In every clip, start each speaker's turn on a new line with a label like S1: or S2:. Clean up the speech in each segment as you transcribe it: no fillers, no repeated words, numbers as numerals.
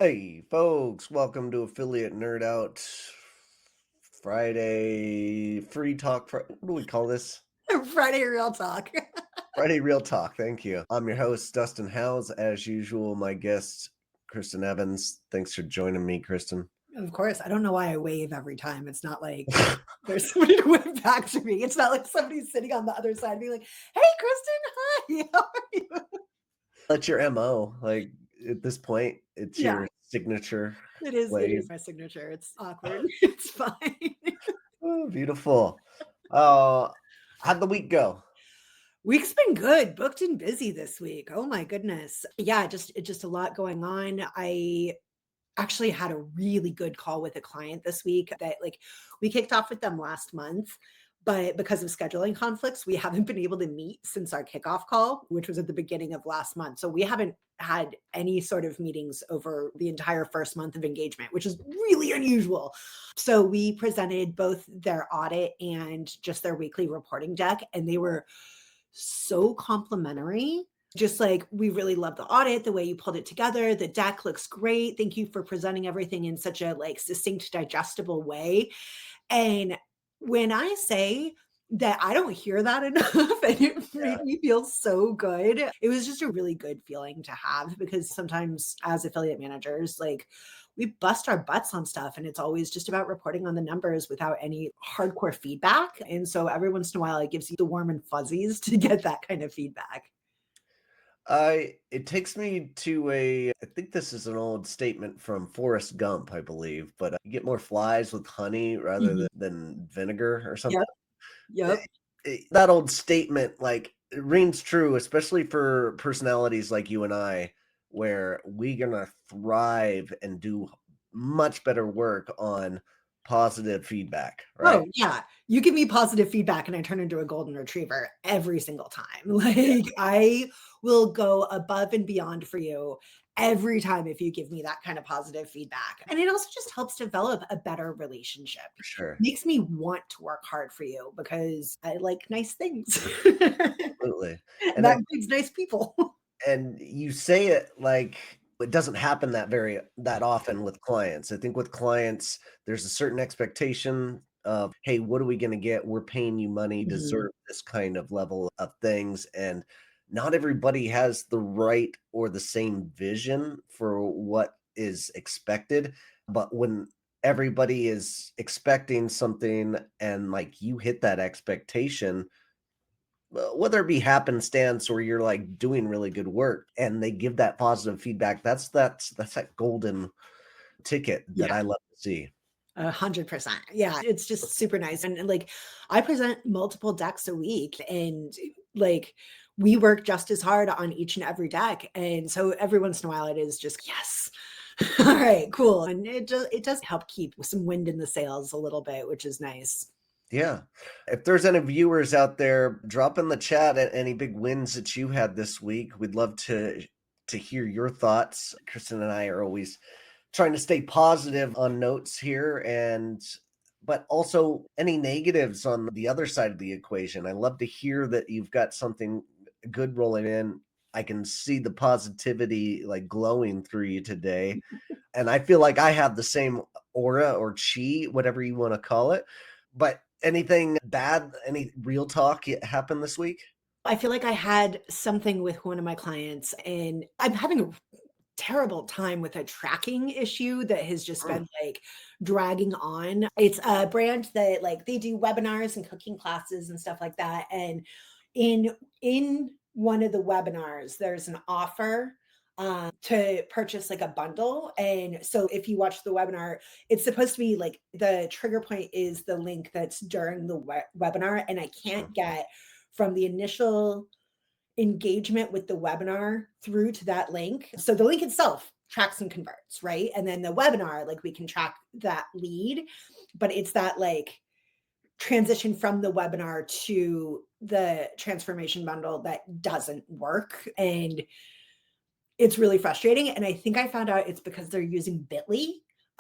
S1: Hey, folks, welcome to Affiliate Nerd Out Friday Free Talk. What do we call this?
S2: Friday Real Talk.
S1: Friday Real Talk. Thank you. I'm your host, Dustin Howes. As usual, my guest, Kristen Evans. Thanks for joining me, Kristen.
S2: Of course, I don't know why I wave every time. It's not like there's somebody to wave back to me. It's not like somebody's sitting on the other side being like, "Hey, Kristen, hi, how are you?"
S1: That's your MO. Like at this point, it's
S2: Yeah,
S1: your signature
S2: it is. It
S1: wave.
S2: is my signature. It's awkward. It's fine.
S1: Oh, beautiful. Uh, how'd the week go?
S2: Week's been good, booked and busy this week. Oh my goodness. Yeah, just a lot going on. I actually had a really good call with a client this week that we kicked off with them last month, but because of scheduling conflicts, we haven't been able to meet since our kickoff call, which was at the beginning of last month. So we haven't had any sort of meetings over the entire first month of engagement, which is really unusual. So we presented both their audit and just their weekly reporting deck, and they were so complimentary. Just like, we really love the audit, the way you pulled it together. The deck looks great. Thank you for presenting everything in such a succinct, digestible way. And when I say that I don't hear that enough, and it
S1: Yeah.
S2: made me feel so good. It was just a really good feeling to have, because sometimes as affiliate managers, we bust our butts on stuff and it's always just about reporting on the numbers without any hardcore feedback. And so every once in a while, it gives you the warm and fuzzies to get that kind of feedback.
S1: It takes me to I think this is an old statement from Forrest Gump, I believe, but you get more flies with honey rather
S2: Mhm.
S1: than vinegar or something.
S2: Yep. Yep.
S1: That old statement, like, it rings true, especially for personalities like you and I, where we gonna thrive and do much better work on positive feedback, right?
S2: Oh, yeah. You give me positive feedback and I turn into a golden retriever every single time.
S1: Yeah.
S2: I will go above and beyond for you every time if you give me that kind of positive feedback. And it also just helps develop a better relationship.
S1: For sure.
S2: Makes me want to work hard for you because I like nice things.
S1: Absolutely.
S2: And
S1: And
S2: that includes nice people.
S1: And you say it like it doesn't happen that often with clients. I think with clients, there's a certain expectation of, "Hey, what are we gonna get? We're paying you money,
S2: Mhm.
S1: deserve this kind of level of things," and not everybody has the right or the same vision for what is expected, but when everybody is expecting something and, like, you hit that expectation, whether it be happenstance or you're like doing really good work and they give that positive feedback, that's that golden ticket that
S2: Yeah.
S1: I love to see.
S2: 100%. Yeah, it's just super nice. And I present multiple decks a week, and like we work just as hard on each and every deck. And so every once in a while it is just yes. All right, cool. And it does help keep some wind in the sails a little bit, which is nice.
S1: Yeah. If there's any viewers out there, drop in the chat at any big wins that you had this week. We'd love to hear your thoughts. Kristen and I are always trying to stay positive on notes here, and but also any negatives on the other side of the equation. I love to hear that you've got something good rolling in. I can see the positivity like glowing through you today. And I feel like I have the same aura or chi, whatever you want to call it. But anything bad, any real talk happened this week?
S2: I feel like I had something with one of my clients, and I'm having a terrible time with a tracking issue that has just
S1: Mm,
S2: been dragging on. It's a brand that they do webinars and cooking classes and stuff like that. And in one of the webinars, there's an offer to purchase a bundle. And so if you watch the webinar, it's supposed to be the trigger point is the link that's during the webinar. And I
S1: mm.
S2: can't get from the initial engagement with the webinar through to that link. So the link itself tracks and converts, right? And then the webinar, we can track that lead, but it's that transition from the webinar to the transformation bundle that doesn't work. And it's really frustrating. And I think I found out it's because they're using Bitly,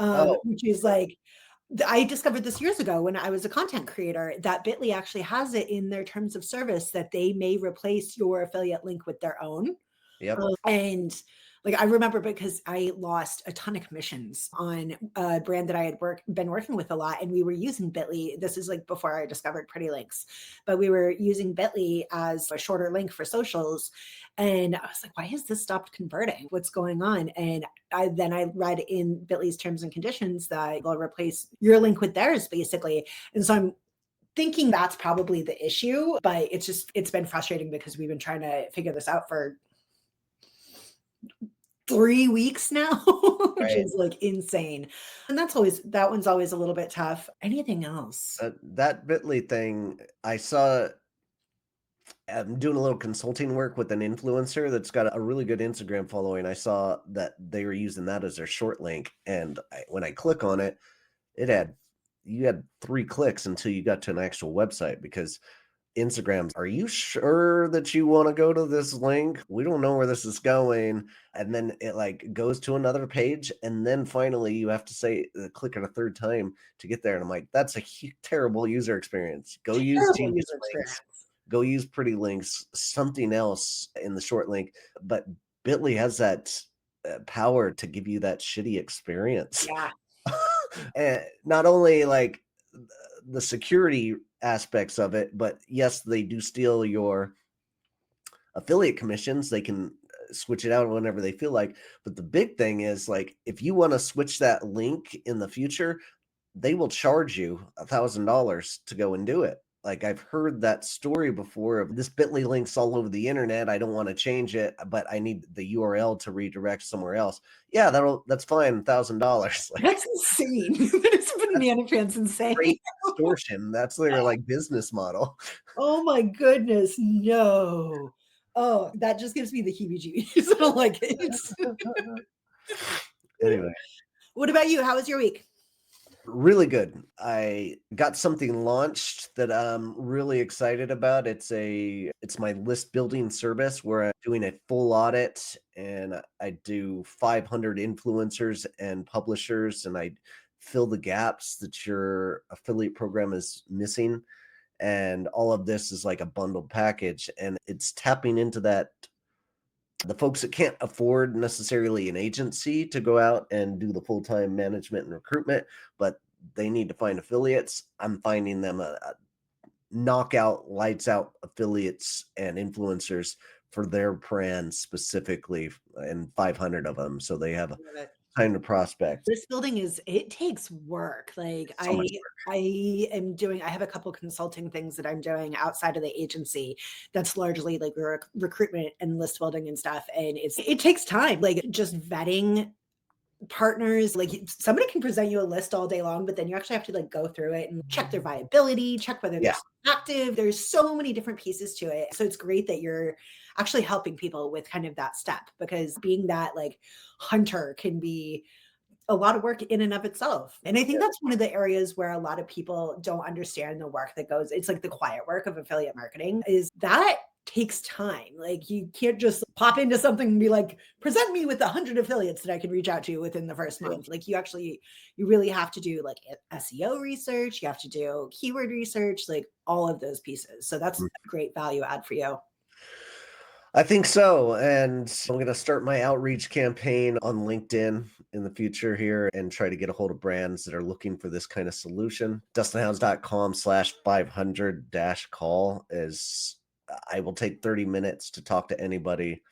S1: Oh,
S2: which is I discovered this years ago when I was a content creator that Bitly actually has it in their terms of service that they may replace your affiliate link with their own.
S1: Yep.
S2: And like I remember because I lost a ton of commissions on a brand that I had been working with a lot, and we were using Bitly. This is like before I discovered Pretty Links, but we were using Bitly as a shorter link for socials. And I was like, why has this stopped converting? What's going on? And I read in Bitly's terms and conditions that they'll replace your link with theirs basically. And so I'm thinking that's probably the issue, but it's been frustrating because we've been trying to figure this out for 3 weeks now, which
S1: Right.
S2: is like insane. And that one's always a little bit tough. Anything else?
S1: That Bitly thing, I saw. I'm doing a little consulting work with an influencer that's got a really good Instagram following. I saw that they were using that as their short link, and when I click on it, it had you had 3 clicks until you got to an actual website because Instagrams, "Are you sure that you wanna go to this link? We don't know where this is going." And then it, like, goes to another page, and then finally you have to say click it a 3rd time to get there, and I'm like, "That's a terrible user experience. Go use
S2: Terrible
S1: Genius
S2: user
S1: Links,
S2: experience.
S1: go use Pretty Links, something else in the short link." But Bitly has that, power to give you that shitty experience.
S2: Yeah.
S1: And not only, like, the security aspects of it, but yes, they do steal your affiliate commissions. They can switch it out whenever they feel like. But the big thing is like if you want to switch that link in the future, they will charge you $1,000 to go and do it. Like I've heard that story before of this Bitly links all over the internet. I don't want to change it, but I need the URL to redirect somewhere else. Yeah, that's fine, $1,000. Like
S2: That's insane. That is
S1: that's
S2: banana pants insane.
S1: great extortion. That's their like business model.
S2: Oh my goodness, no. Oh, that just gives me the heebie-jeebies. I don't like it.
S1: Anyway,
S2: What about you? How was your week?
S1: really good. I got something launched that I'm really excited about. It's my list building service where I'm doing a full audit and I do 500 influencers and publishers and I fill the gaps that your affiliate program is missing. And all of this is like a bundled package and it's tapping into that the folks that can't afford necessarily an agency to go out and do the full-time management and recruitment, but they need to find affiliates. I'm finding them a knockout, lights out affiliates and influencers for their brand specifically, and 500 of them. So they have
S2: Love it.
S1: time to prospect.
S2: This building it takes work. Like
S1: So much
S2: I have a couple consulting things that I'm doing outside of the agency that's largely like recruitment and list building and stuff. And it takes time. Like just vetting partners, like somebody can present you a list all day long, but then you actually have to like go through it and check their viability, check whether they're
S1: yeah.
S2: active. There's so many different pieces to it. So it's great that you're actually helping people with kind of that step because being that like hunter can be a lot of work in and of itself. And I think that's one of the areas where a lot of people don't understand the work that goes, it's like the quiet work of affiliate marketing is that takes time. Like you can't just pop into something and be like, present me with 100 affiliates that I can reach out to within the first
S1: Yeah.
S2: month. Like you really have to do like SEO research. You have to do keyword research, like all of those pieces. So that's a great value add for you.
S1: I think so. And I'm going to start my outreach campaign on LinkedIn in the future here and try to get a hold of brands that are looking for this kind of solution. DustinHounds.com/500-call is I will take 30 minutes to talk to anybody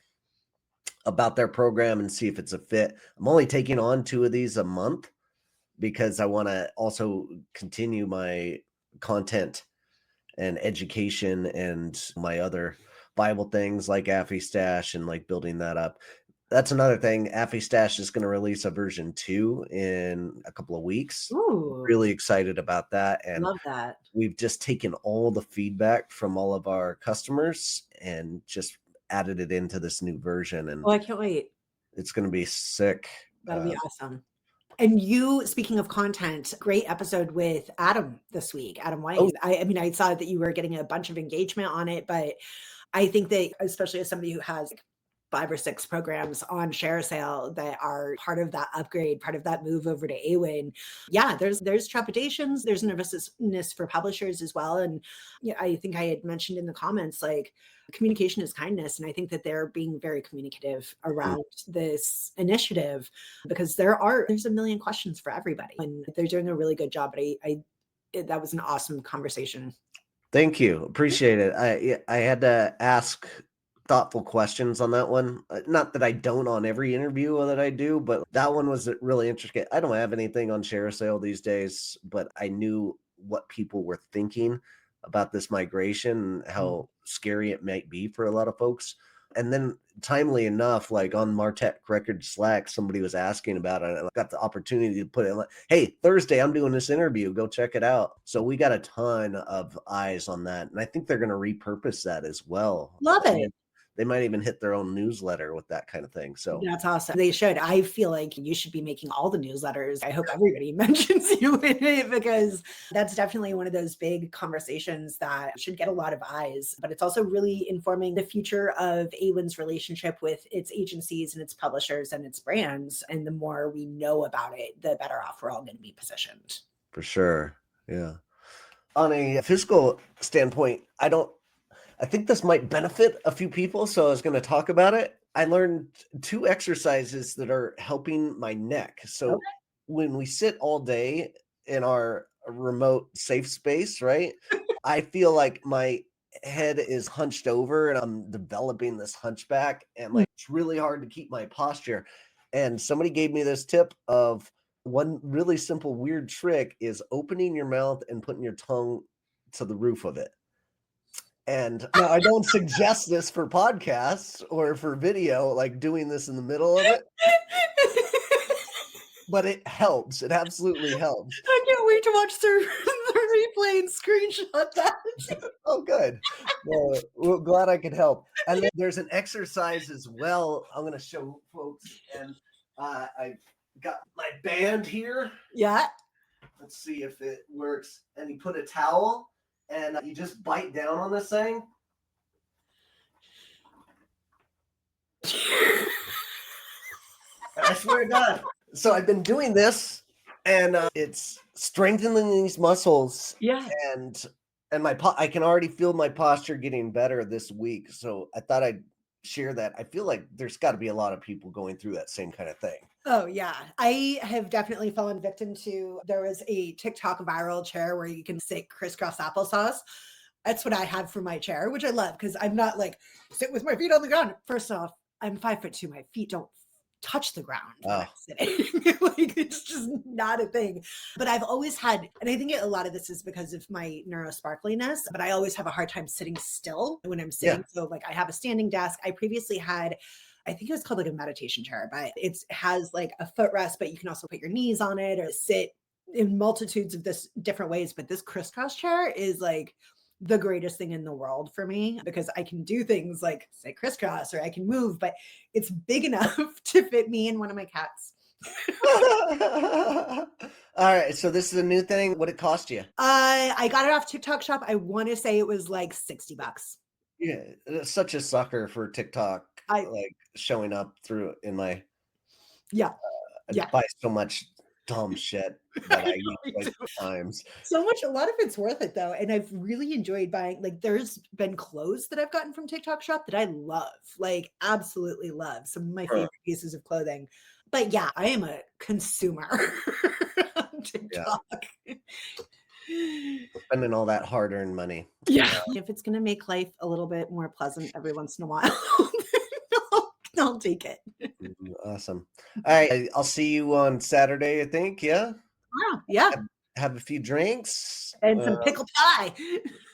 S1: about their program and see if it's a fit. I'm only taking on 2 of these a month because I want to also continue my content and education and my other Bible things like Affy Stash and like building that up. That's another thing. Affy Stash is going to release a version 2 in a couple of weeks.
S2: Ooh,
S1: Really excited about that. And
S2: love that.
S1: we've just taken all the feedback from all of our customers and just added it into this new version. And
S2: Oh, I can't wait.
S1: it's going to be sick.
S2: That'll be awesome. And you, speaking of content, great episode with Adam this week, Adam
S1: Oh,
S2: Weiss. I mean, I saw that you were getting a bunch of engagement on it, but I think that, especially as somebody who has 5 or 6 programs on Share Sale that are part of that upgrade, part of that move over to AWIN. Yeah, there's trepidations, there's nervousness for publishers as well. And yeah, I think I had mentioned in the comments, like, communication is kindness. And I think that they're being very communicative around this initiative because there's a million questions for everybody. And they're doing a really good job. But that was an awesome conversation.
S1: Thank you. Appreciate it. I had to ask thoughtful questions on that one. Not that I don't on every interview that I do, but that one was really interesting. I don't have anything on Share Sale these days, but I knew what people were thinking about this migration and how scary it might be for a lot of folks. And then, timely enough, like on Martech Records Slack, somebody was asking about it. And I got the opportunity to put in, like, hey, Thursday, I'm doing this interview. Go check it out. So we got a ton of eyes on that. And I think they're going to repurpose that as well.
S2: Love it.
S1: They might even hit their own newsletter with that kind of thing. So
S2: That's awesome. They should. I feel like you should be making all the newsletters. I hope everybody mentions you in it because that's definitely one of those big conversations that should get a lot of eyes. But it's also really informing the future of AWIN's relationship with its agencies and its publishers and its brands. And the more we know about it, the better off we're all going to be positioned.
S1: for sure. Yeah. On a fiscal standpoint, I think this might benefit a few people, so I was going to talk about it. I learned 2 exercises that are helping my neck. So
S2: Okay.
S1: when we sit all day in our remote safe space, right? I feel like my head is hunched over and I'm developing this hunchback, and like it's really hard to keep my posture. And somebody gave me this tip of one really simple weird trick is opening your mouth and putting your tongue to the roof of it. And now I don't suggest this for podcasts or for video, like doing this in the middle of it, but it helps. It absolutely helps.
S2: I can't wait to watch the replay and screenshot that.
S1: Oh, good. Well, glad I could help. And then there's an exercise as well. I'm going to show folks, and I got my band here.
S2: Yeah.
S1: Let's see if it works. And you put a towel, and you just bite down on this thing. I swear to God. So I've been doing this, and it's strengthening these muscles.
S2: Yeah.
S1: And I can already feel my posture getting better this week. So I thought I'd share that. I feel like there's got to be a lot of people going through that same kind of thing.
S2: Oh, yeah. I have definitely fallen victim to, there was a TikTok viral chair where you can say crisscross applesauce. That's what I have for my chair, which I love because I'm not like sit with my feet on the ground. First off, I'm 5'2". My feet don't touch the ground when I'm sitting. Like, it's just not a thing. But I've always had, and I think a lot of this is because of my neurosparkliness, but I always have a hard time sitting still when I'm sitting. So like I have a standing desk. I previously had, I think it was called like a meditation chair, but it has like a footrest, but you can also put your knees on it or sit in multitudes of this different ways. But this crisscross chair is like the greatest thing in the world for me because I can do things like say crisscross or I can move, but it's big enough to fit me and one of my cats.
S1: All right. So this is a new thing. What it cost you?
S2: I got it off TikTok shop. I want to say it was like $60.
S1: Yeah. Such a sucker for TikTok, like showing up through in my, I buy so much dumb shit that I use like times.
S2: So much, a lot of it's worth it though. And I've really enjoyed buying, like there's been clothes that I've gotten from TikTok shop that I love, like absolutely love some of my favorite pieces of clothing. But yeah, I am a consumer on TikTok.
S1: Spending all that hard-earned money.
S2: Yeah. If it's going to make life a little bit more pleasant every once in a while, I'll take it.
S1: Awesome. All right. I'll see you on Saturday, I think. Yeah.
S2: Wow. Yeah.
S1: Have a few drinks.
S2: And some pickle pie.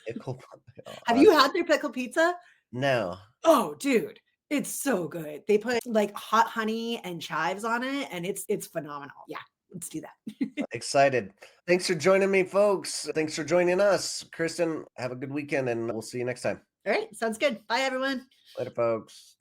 S1: Pickle pie. Oh,
S2: have you had their pickle pizza?
S1: No.
S2: Oh, dude. It's so good. They put like hot honey and chives on it, and it's phenomenal. Yeah, let's do that.
S1: Excited. Thanks for joining me, folks. Thanks for joining us. Christen, have a good weekend, and we'll see you next time.
S2: All right, sounds good. Bye, everyone.
S1: Later, folks.